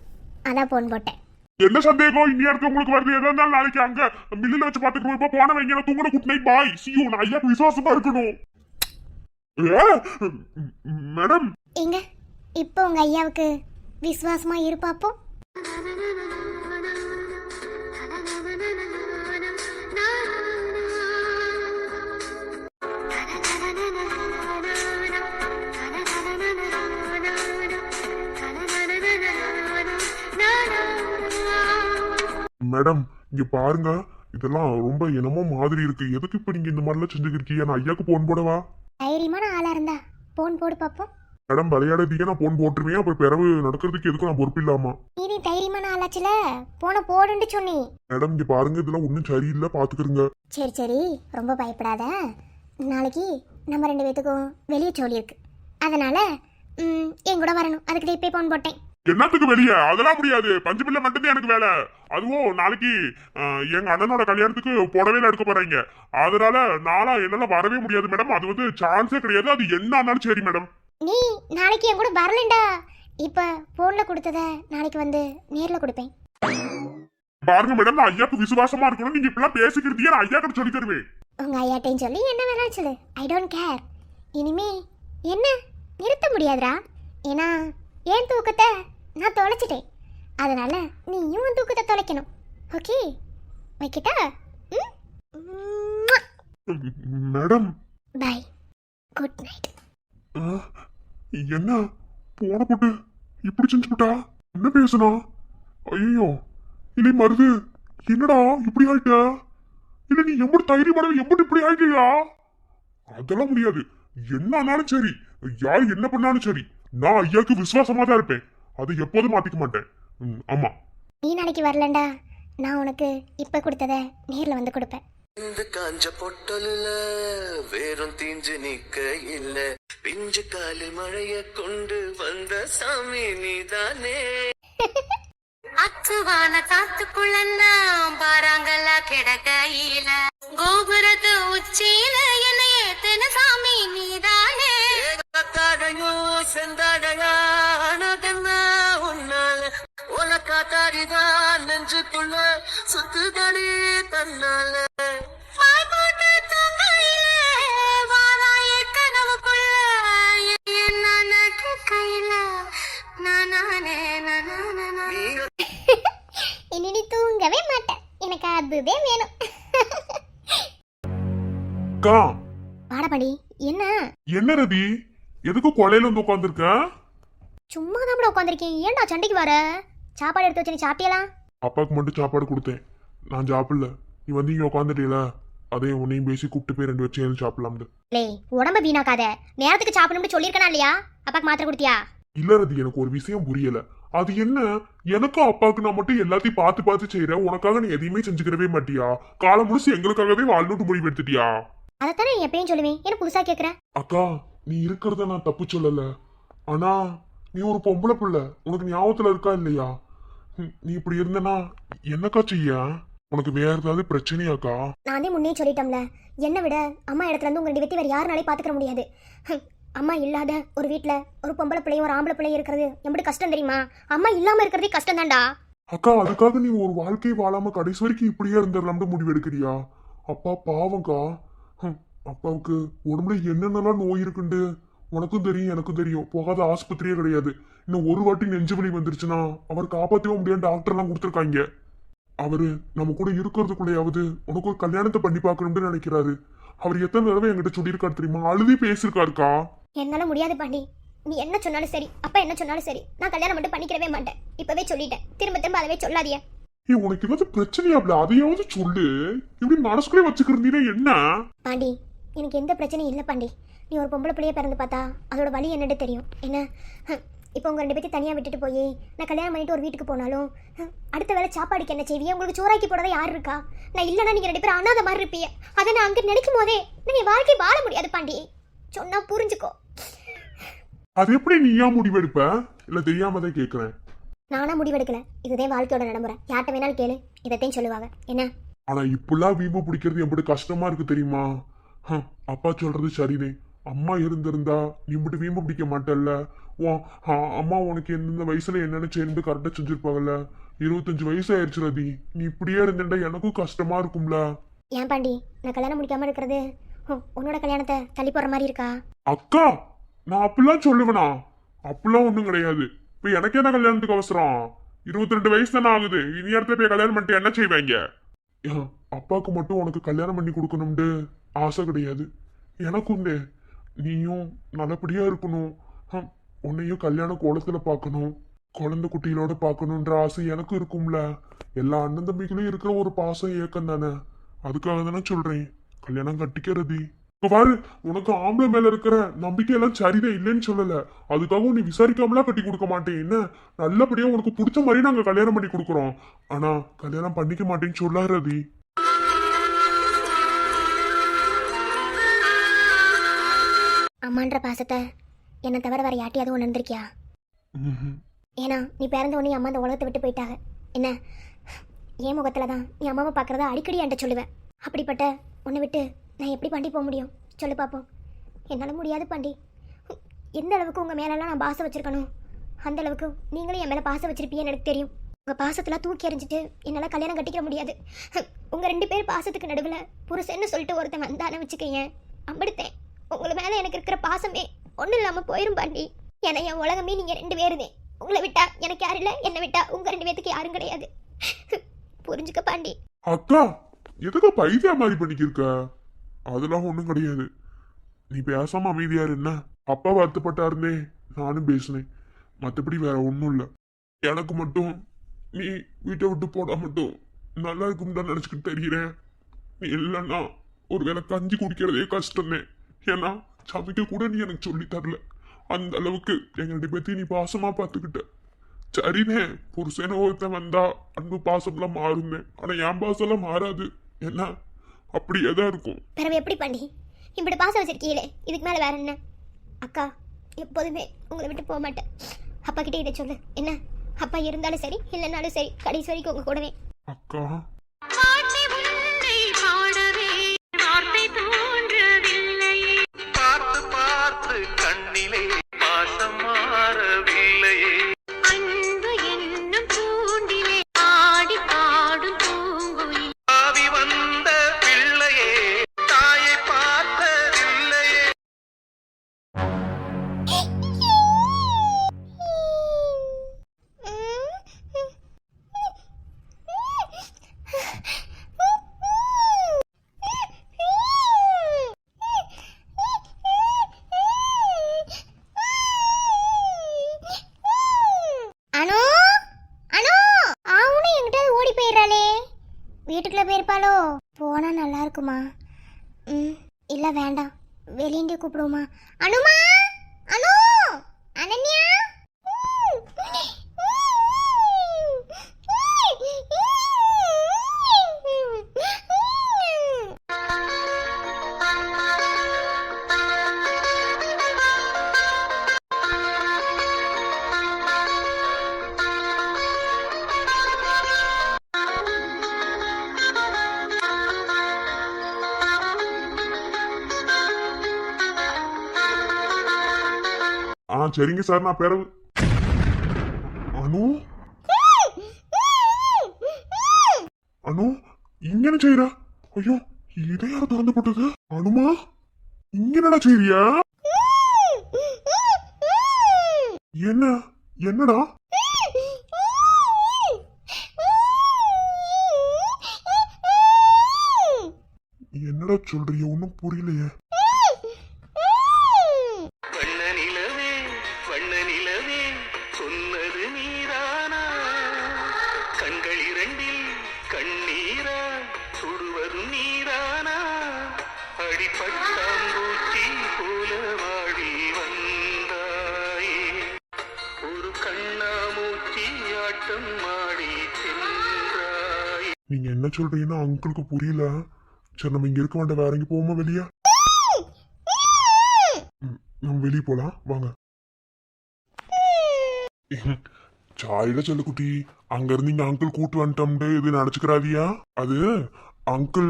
அதான் போன் போட்டேன். என்ன சந்தேகம் இந்நேரத்துக்கு உங்களுக்கு வருது? எதா இருந்தாலும் நாளைக்கு அங்க மில்லில் வச்சு பாத்துக்கணும். இப்ப போன வைங்க, நான் தூங்குற குட் நைட் பாய். சியூ. நான் ஐயாவுக்கு விசுவாசமா இருக்கணும். மேடம், எங்க இப்போ உங்க ஐயாவுக்கு விசுவாசமா இருப்பாப்போ? மேடம் இங்க பாருங்க, இதெல்லாம் ரொம்ப என்னமோ மாதிரி இருக்கு. எதுக்கு இப்ப நீங்க இந்த மாதிரிலாம் செஞ்சுக்கிருக்கீங்க? நான் ஐயாக்கு போன் போடவா? தைரியமான ஆளா இருந்தா போன் போடு பாப்போம். மேடம் விளையாடாதீங்க, நான் போன் போட்டுருவேன். அப்புறம் பிறகு நடக்கிறதுக்கு எதுக்கும் நான் பொறுப்பு இல்லாமா? நீ தைரியமான ஆளாச்சுல, போன போடுன்னு சொன்னி. மேடம் இங்க பாருங்க, இதெல்லாம் ஒன்றும் சரியில்லை, பாத்துக்கிறங்க. சரி சரி, ரொம்ப பயப்படாத. நாளைக்கு நம்ம 2 பேத்துக்கும் வெளியே ஜோலி இருக்கு. அதனால என் கூட வரணும். அதுக்கு தான் இப்போ போன் போட்டேன். என்னத்துக்கு வெளியே? அதெல்லாம் முடியாது. பஞ்சு பிள்ளை மட்டும்தான் எனக்கு வேலை. அதுவும் நாளைக்கு எங்க அண்ணனோட கல்யாணத்துக்கு புடவையில எடுக்க போறாங்க. அதனால நாளா என்னால வரவே முடியாது மேடம். அது வந்து சான்ஸே கிடையாது. அது என்ன ஆனாலும் சரி மேடம். நீ நாளைக்கு என் கூட வரலண்டா. இப்ப போன்ல கொடுத்தத நாளைக்கு வந்து நேர்ல கொடுப்பேன். பாருங்க மேடம், நான் ஐயாக்கு விசுவாசமா இருக்கணும். நீங்க இப்பெல்லாம் பேசிக்கிறதே நான் ஐயா கிட்ட சொல்லி தருவேன். உங்க ஐயாட்டையும் சொல்லி என்ன வேணாலும் சொல்லு. I don't care. இனிமே என்ன நிறுத்த முடியாதுடா. ஏன்னா என் தூக்கத்தை நான் தொலைச்சிட்டேன். அதனால நீயும் உன் தூக்கத்தை தொலைக்கணும். ஓகே, வைக்கிட்டா? Madam bye, good night. என்ன போன போட்டு இப்படி செஞ்சு போட்டா? என்ன பேசுனா? ஐயோ இல்லை மருது, என்னடா இப்படி ஆயிட்ட? இல்ல நீ எப்படி தைரியமானவ, எப்படி இப்படி ஆயிட்டியா? அதெல்லாம் முடியாது. என்ன ஆனாலும் சரி, யார் என்ன பண்ணாலும் சரி, நான் ஐயாக்கு விசுவாசமா தான் இருப்பேன். அது எப்போதும் மாத்திக்க மாட்டேன். ஆமா. நீ நாளைக்கு வரலண்டா, நான் உனக்கு இப்ப கொடுத்தத நேர்ல வந்து கொடுப்பேன். இந்த காஞ்ச பொட்டலுல வேறும் தீஞ்சு நிக்க இல்ல, பிஞ்சு காலு மழைய கொண்டு வந்த சாமி நீதானே. அச்சுவான காத்துக்குள்ளன்னா பாறாங்கல்ல கிடக்கையில, கோபுரத்து உச்சியில என்ன ஏத்தன சாமி நீதானே. காத்தாடையோ செந்தாடையா ஆனதென்ன உன்னால, உனக்கா தாரிதான் நெஞ்சுக்குள்ள சுத்துதடி தன்னால. பாய் போட்டு தூங்கையில வாராய கனவுக்குள்ள என்ன கேட்கையில நானே நானே. இனி நீ தூங்கவே மாட்டேன், எனக்கு அதுவே வேணும். அக்கா, வாடபடி என்ன? என்ன ரதி, எதுக்கு கொலையில வந்து உட்காந்துருக்க? சும்மா தான் உட்காந்துருக்கேன். ஏன்டா சண்டைக்கு வர? சாப்பாடு எடுத்து வச்சு நீ சாப்பிட்டியலாம்? அப்பாவுக்கு மட்டும் சாப்பாடு கொடுத்தேன், நான் சாப்பிடல. நீ வந்து இங்க உட்காந்துட்டீல, அதே உன்னையும் பேசி கூப்பிட்டு போய் 2 வச்சு எழுந்து சாப்பிடலாம்னு. லே, உடம்ப வீணாக்காத. நேரத்துக்கு சாப்பிடணும்னு சொல்லியிருக்கனா இல்லையா? அப்பாக்கு மாத்திரை கொடுத்தியா? இல்ல ரதி, எனக்கு ஒரு விஷயம் புரியல. அது என்ன, எனக்கும் அப்பாவுக்கு நான் மட்டும் எல்லாத்தையும் பார்த்து பார்த்து செய்யறேன், உனக்காக நீ எதையுமே செஞ்சுக்கிறவே மாட்டியா? காலம் முழுசு எங்களுக்காகவே வாழ்ந்துட்டு முடிவு எடுத்துட்டியா? அதைத்தானே எப்பயும் சொல்லுவேன், என்ன புதுசா கேக்குற? அக்கா, நீ இருக்கிறத நான் தப்பு சொல்லல. ஆனா நீ ஒரு பொம்பளை பிள்ளை, உனக்கு ஞாபகத்துல இருக்கா இல்லையா? நீ இப்படி இருந்தனா என்னக்கா செய்ய? உனக்கு வேற ஏதாவது பிரச்சனையாக்கா? நானே முன்னே சொல்லிட்டோம்ல, என்னை விட அம்மா இடத்துல இருந்து உங்க 2 பேத்தி வேற யாருனாலே பாத்துக்க முடியாது. அம்மா இல்லாத ஒரு வீட்டுல ஒரு பொம்பளை பிள்ளையும் ஒரு ஆம்பளை பிள்ளையும் இருக்கிறது எப்படி கஷ்டம் தெரியுமா? அம்மா இல்லாம இருக்கிறதே கஷ்டம் தான்டா. அக்கா, அதுக்காக நீ ஒரு வாழ்க்கை வாழாம கடைசி வரைக்கும் இப்படியே இருந்துடலாம்னு முடிவு எடுக்கிறியா? அப்பா பாவம்க்கா. அப்பாவுக்கு உடம்புல என்னென்னலாம் நோய் இருக்குண்டு உனக்கும் தெரியும் எனக்கும் தெரியும். போகாத ஆஸ்பத்திரியே கிடையாது. இன்னும் ஒரு வாட்டி நெஞ்சு வலி வந்துருச்சுன்னா அவர் காப்பாற்றவே முடியாது, டாக்டர்லாம் கொடுத்துருக்காங்க. அவரு நம்ம கூட இருக்கிறதுக்குள்ளேயாவது உனக்கு ஒரு கல்யாணத்தை பண்ணி பார்க்கணும்னு நினைக்கிறாரு. அவர் எத்தனை தடவை என்கிட்ட சொல்லியிருக்காரு தெரியுமா? அழுதி பேசியிருக்காருக்கா. என்னால முடியாது பாண்டி. நீ என்ன சொன்னாலும் சரி, அப்பா என்ன சொன்னாலும் சரி, நான் கல்யாணம் மட்டும் பண்ணிக்கிறவே மாட்டேன். இப்பவே சொல்லிட்டேன், திரும்ப திரும்ப அதவே சொல்லாதிய. உனக்கு ஏதாவது பிரச்சனையாப்ல, அதையாவது சொல்லு. இப்படி மனசுக்குள்ளே வச்சுக்கிறீங்கன்னா என்ன? பாண்டி, எனக்கு எந்த பிரச்சனையும் இல்லை பாண்டி. நீ ஒரு பொம்பளை பிள்ளைய பிறந்து பார்த்தா அதோட வலி என்னட்டு தெரியும். என்ன, இப்போ உங்க 2 பேத்தி தனியாக விட்டுட்டு போய் நான் கல்யாணம் பண்ணிட்டு ஒரு வீட்டுக்கு போனாலும் அடுத்த வேலை சாப்பாடுக்கு என்ன செய்விய? உங்களுக்கு சோறாக்கி போடுறதா யார் இருக்கா? நான் இல்லைன்னா நீங்கள் 2 பேரும் அனாத மாதிரி இருப்பீங்க. அதை நான் அங்கே நினைக்கும் போதே நீங்கள் வாழ்க்கை வாழ முடியாது பாண்டி. சொன்னா புரிஞ்சுக்கோ. அது எப்படி நீயா முடிவெடுப்ப? இல்ல தெரியாம தான் கேக்குறேன். நானா முடிவெடுக்கல, இதுதான் வாழ்க்கையோட நடைமுறை. யார்கிட்ட வேணாலும் கேளு, இதைத்தையும் சொல்லுவாங்க. என்ன, ஆனா இப்பெல்லாம் வீம்பு பிடிக்கிறது எப்படி கஷ்டமா இருக்கு தெரியுமா? அப்பா சொல்றது சரிதே. அம்மா இருந்திருந்தா நீ மட்டும் வீம்பு பிடிக்க மாட்டல்ல. அம்மா உனக்கு எந்தெந்த வயசுல என்னென்ன சேர்ந்து கரெக்டா செஞ்சிருப்பாங்கல்ல. 25 வயசு ஆயிடுச்சு ரதி, நீ இப்படியே இருந்தேன்டா எனக்கும் கஷ்டமா இருக்கும்ல. ஏன் பாண்டி, நான் கல்யாணம் முடிக்காம இருக்கிறது உன்னோட கல்யாணத்தை தள்ளி போற மாதிரி இருக்கா? அக்கா, நான் அப்படிலாம் சொல்லுவேனா? அப்படிலாம் ஒண்ணும் கிடையாது. இப்ப எனக்கு என்ன கல்யாணத்துக்கு அவசரம்? 22 வயசு தானே ஆகுது. இனி இடத்துல போய் கல்யாணம் பண்ணிட்டு என்ன செய்வாங்க? அப்பாவுக்கு மட்டும் உனக்கு கல்யாணம் பண்ணி கொடுக்கணும்னு ஆசை கிடையாது. எனக்கும் நீயும் நல்லபடியா இருக்கணும், உன்னையும் கல்யாண கோலத்துல பார்க்கணும், குழந்தை குட்டிகளோட பார்க்கணுன்ற ஆசை எனக்கும் இருக்கும்ல. எல்லா அண்ணன் தம்பிகளும் இருக்கிற ஒரு பாசம் ஏக்கம் தானே. அதுக்காக தானே சொல்றேன், கல்யாணம் கட்டிக்கிறது. பாரு, உனக்கு ஆம்பளை மேல இருக்கிற நம்பிக்கை எல்லாம் சரிதான், இல்லைன்னு சொல்லல. அதுக்காக நீ விசாரிக்காமலாம் கட்டி கொடுக்க மாட்டேன். என்ன, நல்லபடியா உனக்கு பிடிச்ச மாதிரி நாங்க கல்யாணம் பண்ணி கொடுக்குறோம். ஆனா கல்யாணம் பண்ணிக்க மாட்டேன்னு சொல்லாரதி. அம்மான்ற பாசத்தை என்னை தவிர வேற யார்ட்டையாவது உணர்ந்திருக்கியா? ஏன்னா நீ பிறந்த உடனே அம்மா அந்த உலகத்தை விட்டு போயிட்டாங்க. என்ன, என் முகத்துல தான் நீ அம்மாவை பார்க்கறத அடிக்கடி என்கிட்ட சொல்லுவேன். அப்படிப்பட்ட உன்னை விட்டு நான் எப்படி பாண்டி போக முடியும்? சொல்லு பார்ப்போம். என்னால் முடியாது பாண்டி. எந்த அளவுக்கு உங்கள் மேலெல்லாம் நான் பாசம் வச்சுருக்கணும், அந்த அளவுக்கு நீங்களும் என் மேலே பாசம் வச்சுருப்பீங்கன்னு எனக்கு தெரியும். உங்கள் பாசத்தில் தூக்கி எறிஞ்சிட்டு என்னால் கல்யாணம் கட்டிக்க முடியாது. உங்கள் 2 பேர் பாசத்துக்கு நடுவில் புருஷன்னு சொல்லிட்டு ஒருத்தன் வந்தானே வச்சுக்கேன், அம்படுத்தேன். உங்களை மேலே எனக்கு இருக்கிற பாசமே ஒன்றும் இல்லாமல் போயிடும் பாண்டி. ஏன்னா என் உலகமே நீங்கள் 2 பேருதே. உங்களை விட்டா எனக்கு யாரும் இல்லை, என்னை விட்டா உங்கள் 2 பேத்துக்கு யாரும் கிடையாது. புரிஞ்சுக்க பாண்டி. அக்கா, எதுக்கு பைத்தியா மாதிரி பண்ணிக்கிருக்க? அதெல்லாம் ஒண்ணும் கிடையாது. நீ பேசாம அமைதியா என்ன. அப்பா வருத்தப்பட்டாருந்தே நானும் பேசினேன், மற்றபடி வேற ஒன்றும் இல்லை. எனக்கு மட்டும் நீ வீட்டை விட்டு போட மட்டும் நல்லா இருக்கும் தான் நினச்சிக்கிட்டு தெரிகிறேன். நீ இல்லைன்னா ஒரு வேளை கஞ்சி குடிக்கிறதே கஷ்டம்னே. ஏன்னா சமைக்க கூட நீ எனக்கு சொல்லி தரல. அந்த அளவுக்கு எங்க 2 பேர்த்தையும் நீ பாசமா பார்த்துக்கிட்ட. சரிண்ணே, புருஷன ஒருத்தன் வந்தா அன்பு பாசம்லாம் மாறுங்க. ஆனா என் பாசம்லாம் மாறாது. என்ன அப்படியே தான் இருக்கும். பிறகு எப்படி பண்ணி இப்படி பாசம் வச்சிருக்கீங்களே, இதுக்கு மேலே வேற என்ன? அக்கா எப்போதுமே உங்களை விட்டு போக மாட்டேன். அப்பா கிட்டே இதை சொல்லு என்ன. அப்பா இருந்தாலும் சரி இல்லைனாலும் சரி கடைசி வரைக்கும் உங்க கூடவே. அக்கா பாட்டி உன்னை பாடவே வார்த்தை தோன்றவில்லையே. பார்த்து பார்த்து கண்ணிலே பாசம் மாறவில்லையே. அன்பு என்னும் தூண்டிலே ஆடி பாடும் பூங்குயில். ஆவி வந்த பிள்ளையே தாயை பார்த்ததில்லையே. அனு அனு அவனும் என்கிட்ட ஓடி போயிடுறாளே. வீட்டுக்குள்ள போயிருப்பாளோ? போனா நல்லா இருக்குமா? இல்ல வேண்டாம், வெளியே கூப்பிடுவோமா? அனுமா, அனு, அனன்யா. சரிங்க சார், நான் பிறகு. அனு அனு இங்க என்ன செய்யறா? ஐயோ, இதை யாரும் திறந்து போட்டது? அனுமா, இங்க என்னடா செய்றியா? என்னடா? என்னடா சொல்றிய? ஒன்னும் புரியலையே. வண்ண நிலவே வண்ண நிலவே சொன்னது நீதானா? கண்கள் இரண்டில் கண்ணீரா சுடுவதும் நீதானா? அடிப்பட்டாம்பூச்சி போல வாடி வந்தாயே, ஒரு கண்ணாமூச்சி ஆட்டம் மாடி சென்றாயே. நீங்க என்ன சொல்றீங்கன்னா அங்கிளுக்கு புரியல. சரி, நம்ம இங்க இருக்க வேண்டாம், வேற எங்க போவோமா வெளியே? நம்ம வெளியே போலாம் வாங்க. சாயில சொல்லு குட்டி, அங்க இருந்து இங்க அங்கிள் கூட்டு வந்துட்டோம்ட்டு இது நினைச்சுக்கிறாதியா? அது அங்கிள்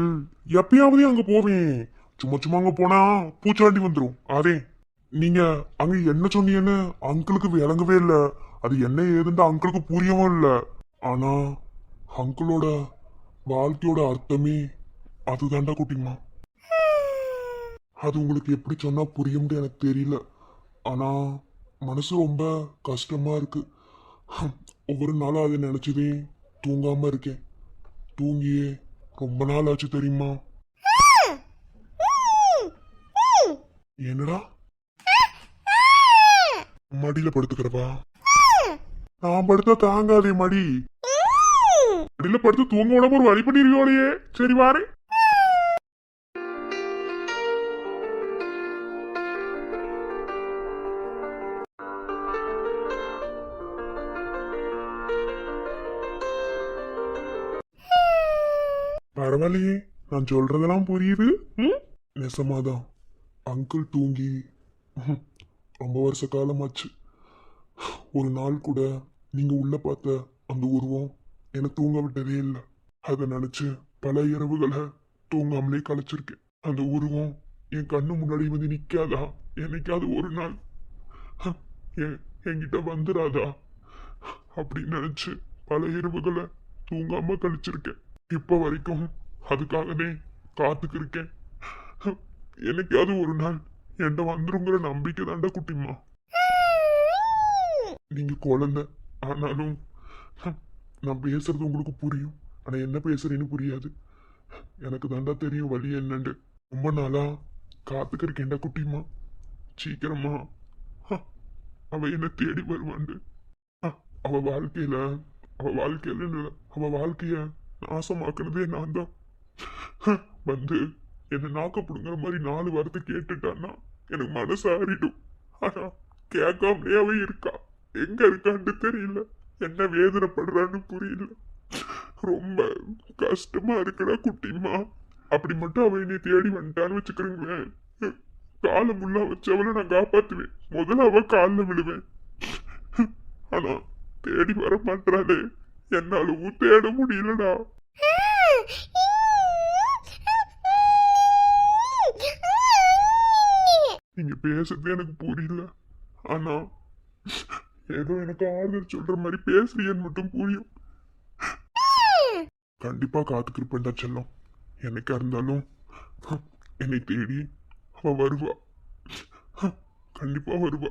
எப்பயாவது அங்க போவேன். சும்மா சும்மா அங்க போனா பூச்சாண்டி வந்துடும். அதே நீங்க அங்க என்ன சொன்னீங்கன்னு அங்கிளுக்கு விளங்கவே இல்லை. அது என்ன ஏதுன்னு அங்கிளுக்கு புரியவும் இல்லை. ஆனா அங்கிளோட வாழ்க்கையோட அர்த்தமே அதுதான்டா குட்டிமா. அது உங்களுக்கு எப்படி சொன்னா புரியும்னு எனக்கு தெரியல. ஆனா மனசு ரொம்ப கஷ்டமா இருக்கு. ஒவ்வொரு நாளும் அதை நினைச்சதே தூங்காம இருக்கேன். தூங்கியே ரொம்ப நாள் ஆச்சு தெரியுமா? என்னடா? மடியில படுத்துக்கிறவா? நான் படுத்தா தாங்காதே மடி. மடியில படுத்து தூங்க விடாம ஒரு வழி பண்ணிருக்கோலையே. சரி வாரே. பரவாயில்லையே, நான் சொல்றதெல்லாம் புரியுது. நெசமாதான் அங்கிள் தூங்கி ரொம்ப வருஷ காலமாச்சு. ஒரு நாள் கூட நீங்க உள்ள பார்த்த அந்த உருவம் என்னை தூங்க விட்டதே இல்லை. அதை நினைச்சு பல இரவுகளை தூங்காமலே கழிச்சிருக்கேன். அந்த உருவம் என் கண்ணு முன்னாடி வந்து நிக்காதா? என்னைக்காவது ஒரு நாள் என்கிட்ட வந்துடாதா அப்படின்னு நினைச்சு பல இரவுகளை தூங்காம கழிச்சிருக்கேன். இப்ப வரைக்கும் அதுக்காகவே காத்துக்கு இருக்கேன். என்னைக்காவது ஒரு நாள் என்கிட்ட வந்துருங்கிற நம்பிக்கை தாண்டா குட்டிமா. நீங்க குழந்தை ஆனாலும் நான் பேசுறது உங்களுக்கு புரியும். ஆனா என்ன பேசுறேன்னு புரியாது. எனக்கு தாண்டா தெரியும் வழி என்னண்டு. ரொம்ப நாளா காத்துக்கிருக்கேன்டா குட்டிமா. சீக்கிரமா அவ என்ன தேடி வருவாண்டு. அவ வாழ்க்கையில அவ வாழ்க்கைய நாசமாக்குனதே நான் தான். வந்து என்ன நாக்கப்படுங்கிற மாதிரி 4 வாரத்தை கேட்டுட்டான்னா எனக்கு மனசு ஆறிடும். ஆனா கேட்காமலே அவ இருக்கா. எங்க இருக்கான்னு தெரியல. என்ன வேதனைப்படுறான்னு புரியல. ரொம்ப கஷ்டமா இருக்குடா குட்டிம்மா. அப்படி மட்டும் அவன் என்னை தேடி வந்துட்டான்னு வச்சுக்கிறீங்களேன், காலை முள்ளா வச்சு அவளை நான் காப்பாத்துவேன். முதல்ல அவ காலில் விழுவேன். ஆனா தேடி வர மாட்டாளே, என்னாலும் தேட முடியலடா. நீங்க பேசுறது எனக்கு புரியல, ஆனா ஏதோ எனக்கு ஆறுதல் சொல்ற மாதிரி பேசுறீன்னு மட்டும் புரியும். கண்டிப்பா காத்துக்கிருப்பேன்டா செல்லம். என்னைக்கா இருந்தாலும் என்னை தேடி அவ வருவா, கண்டிப்பா வருவா.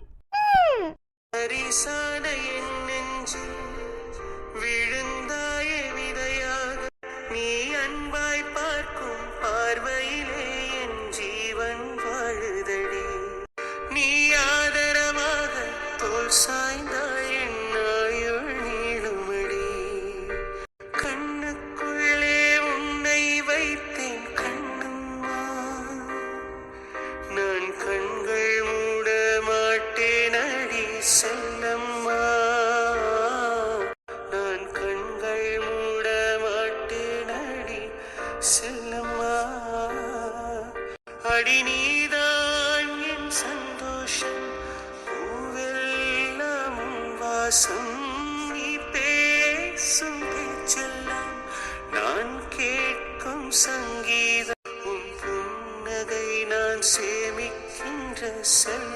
பரிசான என் நெஞ்சில் விழுந்தாய விதையாக, நீ அன்பாய் பார்க்கும் பார்வையிலே என் ஜீவன் வாழுதடி. நீ ஆதரவாக தோல் சாய்ந்தாய் என் ஆயுள் நீளுமடி. கண்ணுக்குள்ளே உன்னை வைத்தேன் கண்ணம்மா, நான் கண்கள் மூட மாட்டேன் அடி செல்லம்மா. நான் கண்கள் மூட மாட்டேன் அடி செல்லம்மா. அடி நீதான் என் சந்தோஷம், பூவெல்லாம் உன் வாசம். நீ பேசும் பேச்செல்லாம் நான் கேட்கும் சங்கீதம். உன் புன்னகை நான் சேமிக்கின்ற செல்வம்.